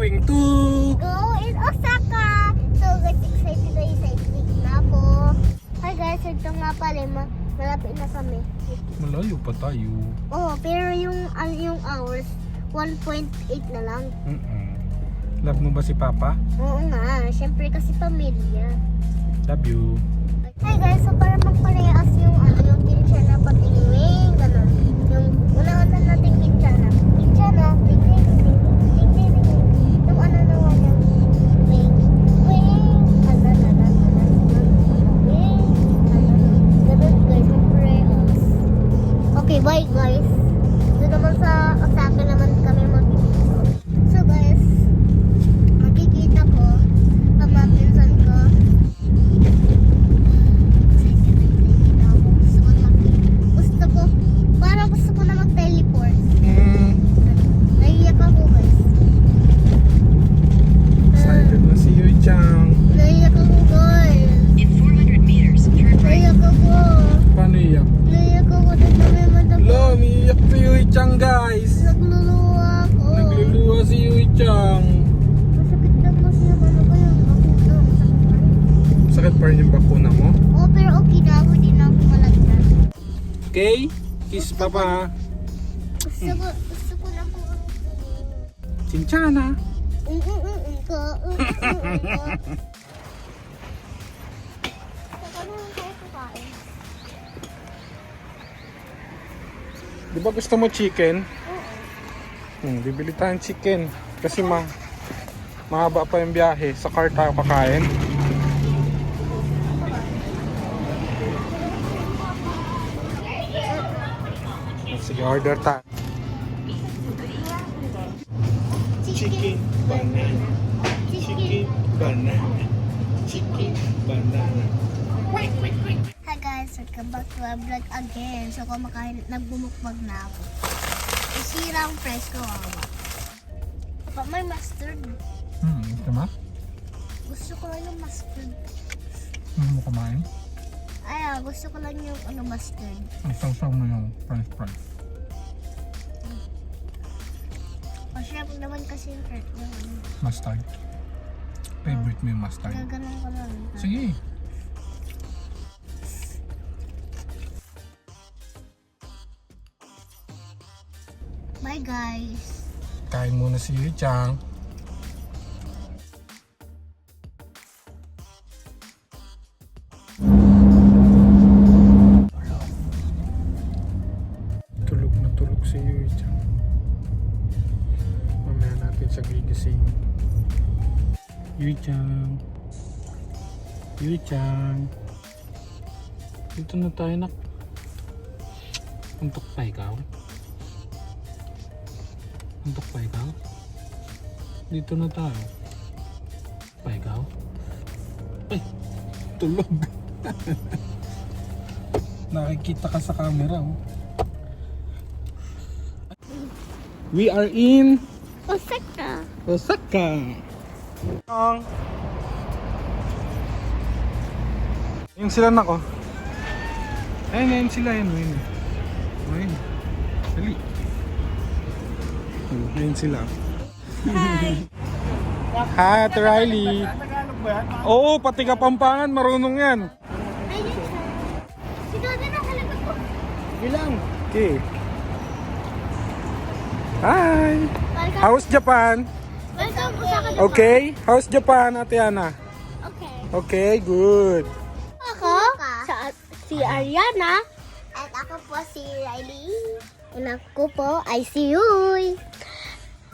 going to... Go in Osaka! So guys, excited tayo sa iklik na po. Hi guys, ito nga pala, malapit na kami. Malayo pa tayo. Oh, pero yung hours, 1.8 na lang. Love mo ba si Papa? Oo nga, syempre kasi pamilya. Love you. Hi guys, so para magparehas yung kintsana patingwing, gano'n. Yung una-una natin kintsana, ting-ting-ting. Yung ano naman yung wing, gano'n guys, magparehas. Okay, bye guys. Doon naman sa Osaka naman kami mag-video. So guys, makikita ko ang mga pinsan ko. Gusto ko na mag-teleport. Naiiyak ako guys. Excited na si Yui Chang. Naiiyak ako guys. In 400 meters, turn right. Naiiyak ako. Paano iyak? Naiiyak ako. Lo, umiiyak si Yui Chang guys. Nagluluwa ako. Nagluluwa si Yui Chang. Masakit lang kasi yung ano ko yung bakuna. Sakit pa rin yung bakuna mo? Oh, pero okay na ako. Hindi na ako malagdan. Okay? Kiss Papa. Gusto ko na po. Chinchana. Ko. Di ba gusto mo chicken? Bibili tayong chicken. Kasi mahaba pa yung biyahe. Sa car tayo kakain. Sige, order tayo. Chicken banana. Chicken banana. Chicken banana. Hi guys, welcome back to our vlog again. So nagbumukbag na ako. Isira ang price ko. Papa, may mustard. Tama? Gusto ko lang yung mustard. Ano mo kumain? Gusto ko lang yung mustard. Ang sausaw mo yung french fries. Masarap naman kasi yung Mustard. Favorite mo yung mustard? gaganon ko lang. Sige. Bye guys. Kain muna si Yui Chang. Tulog na tulog si Yui Chang. Mamaya natin siya gigising. Yui Chang. Yui Chang. Dito na tayo nak. Puntok pa ikaw. Untuk pa ikaw? Dito na tayo. Pa ikaw? Ay! Tulog! Nakikita ka sa camera oh. We are in Osaka. Osaka! Ayun sila na ko. Ayun sila yun. Ayun. Dali. Ayun sila. Hi, Ate Riley. Oo, pati Kapampangan, marunong yan. Ayun siya. Si Dodi na talaga po. Bilang. Okay. Hi. Welcome. How's Japan? Welcome Osaka. Okay. How's Japan, Ate Ana? Okay. Okay, good. Ako, si Ariana. At ako po si Riley. And ako po ay si Yui.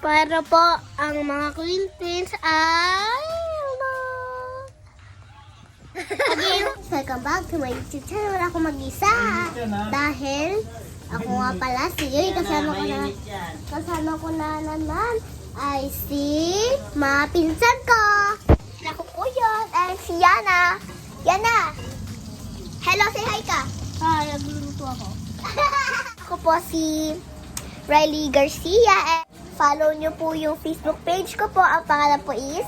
Para po ang mga Quintins ay... Again, welcome back to my YouTube channel. Wala akong mag-isa. Dahil ako nga pala si Yui. Kasama ko na naman ay si mga pinsan ko. Ako po yun. And si Yana. Yana! Hello, say hi ka. Hi, nagluluto ako. Ako po si Riley Garcia. Follow nyo po yung Facebook page ko po. Ang pangalan po is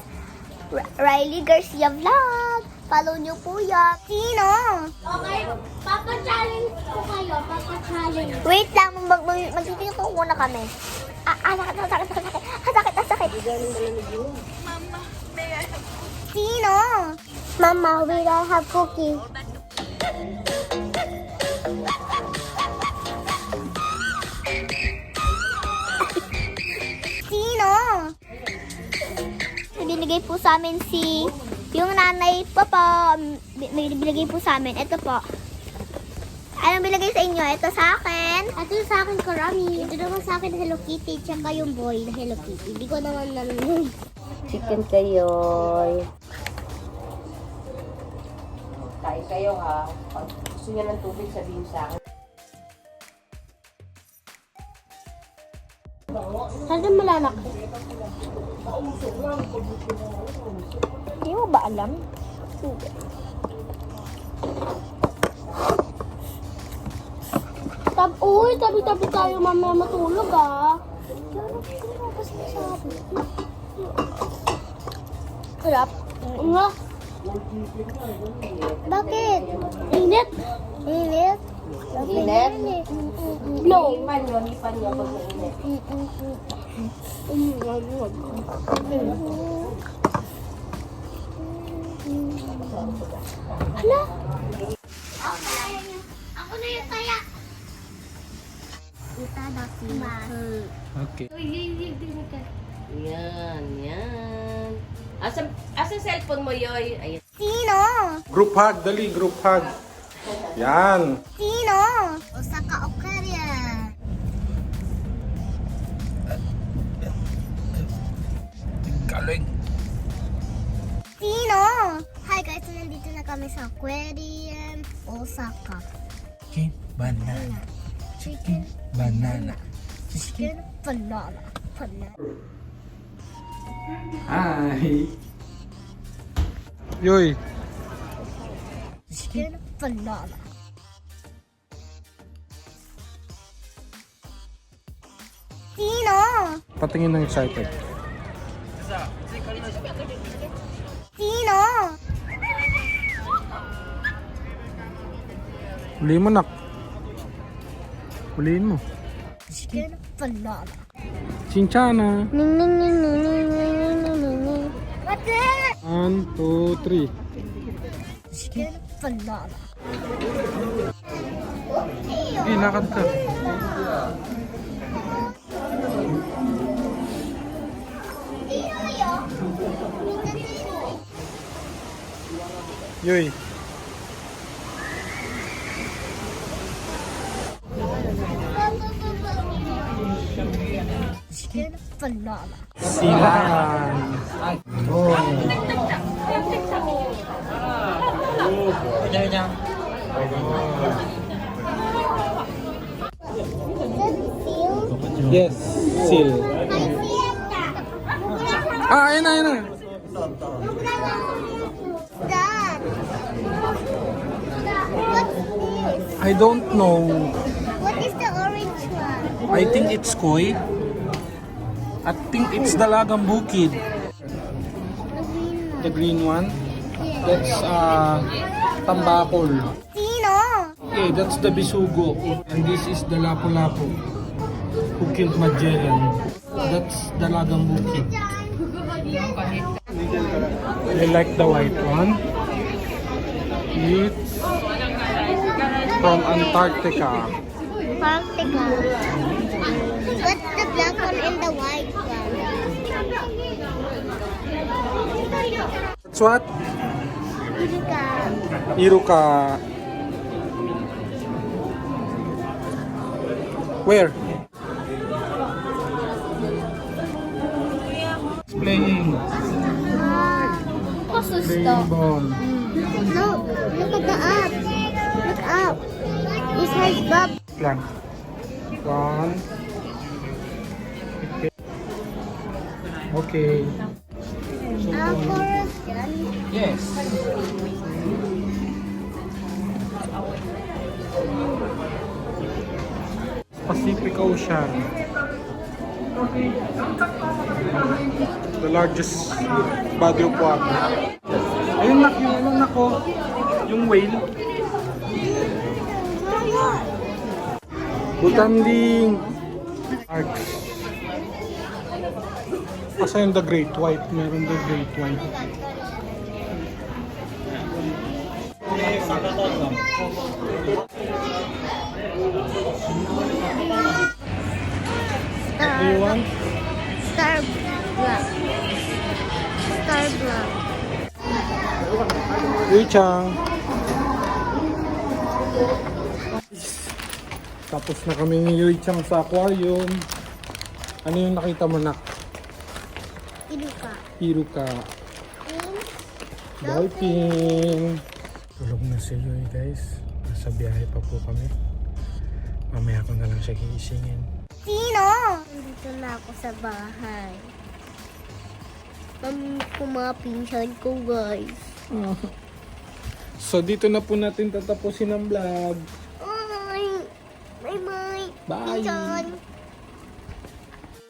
Riley Garcia Vlog. Follow nyo po yan. Sino? Okay, papa-challenge ko kayo. Papa-challenge. Wait lang, magtitito muna kami. Sakit. Bakit? Sino? Mama, will I have cookie? Sino? Binigay po sa amin yung nanay po po. May binigay po sa amin. Ito po. Anong binigay sa inyo? Ito sa akin. Ito sa akin, karami. Ito naman sa akin, Hello Kitty. Tsaka yung boy na Hello Kitty. Hindi ko naman nalaman. Chicken kayo. Kain kayo ha. Pag gusto niya ng tubig, sabihin sa akin. Saan malalaki? Hindi mo ba alam? Hindi. Uy, tabi-tabi tayo mamaya matulog ah. Sarap. Nga. Bakit? Init. Init? Init? Blow. Ipan nyo pag mainit. Hala? Ako na yung kaya. Okay. Yan, yan. Asa cellphone mo, Yoy? Ayan. Sino? Group hug, dali, group hug. Yan. Sino? Osaka Okaria. Galing. Sino? Hi guys, nandito na kami sa Aquarium, Osaka. Chicken, banana. Chicken, Banana. chicken, banana, banana. Hi. Yoy. Chicken, banana. Sino? Patingin ng excited. Sino? Huliin mo, nak. Huliin mo. Chicken, banana. Chinchana. Ning ning ning ning ning ning ning ning ning ning. What's it? 1, 2, 3. Chicken, banana. Sige, lakad ka. Yoy. Chicken, banana. Silayan. Oh. Yes, seal. Ah, ayun na, ayun na. Dad. What's this? I don't know. What is the orange one? I think it's koi. I think it's dalagang bukid. The green one. The green one. That's tambakol. Sino? Okay, that's the bisugo. And this is the lapu-lapu. Who killed Magellan. That's dalagang bukid. I like the white one. It's from Antarctica. Antarctica. What's the black one and the white one? That's what? Iruka. Iruka. Where? It's playing. Playing ball. No, look at the up. Look up. This has Bob. Lang. 1. Okay. So, Forest yan. yes. Pacific Ocean. The largest body of water. Ayun nak, yung ano nako, yung whale. Butanding. Arcs. Kasi yung the great white. Meron the great white. Do you want? Star Black. Star Black. Yuichang. Tapos na kami ni Yuichang sa aquarium. Ano yung nakita mo, nak? Iluka. Iruka. Dolphin. Tulog na si Yui, guys. Nasa biyahe pa po kami. Mamaya ko na lang siya gigisingin. Sino? Dito na ako sa bahay. Mamit ko mga pinsan ko, guys. So dito na po natin tatapusin ang vlog. Bye! Bye-bye! Bye! Pinsan!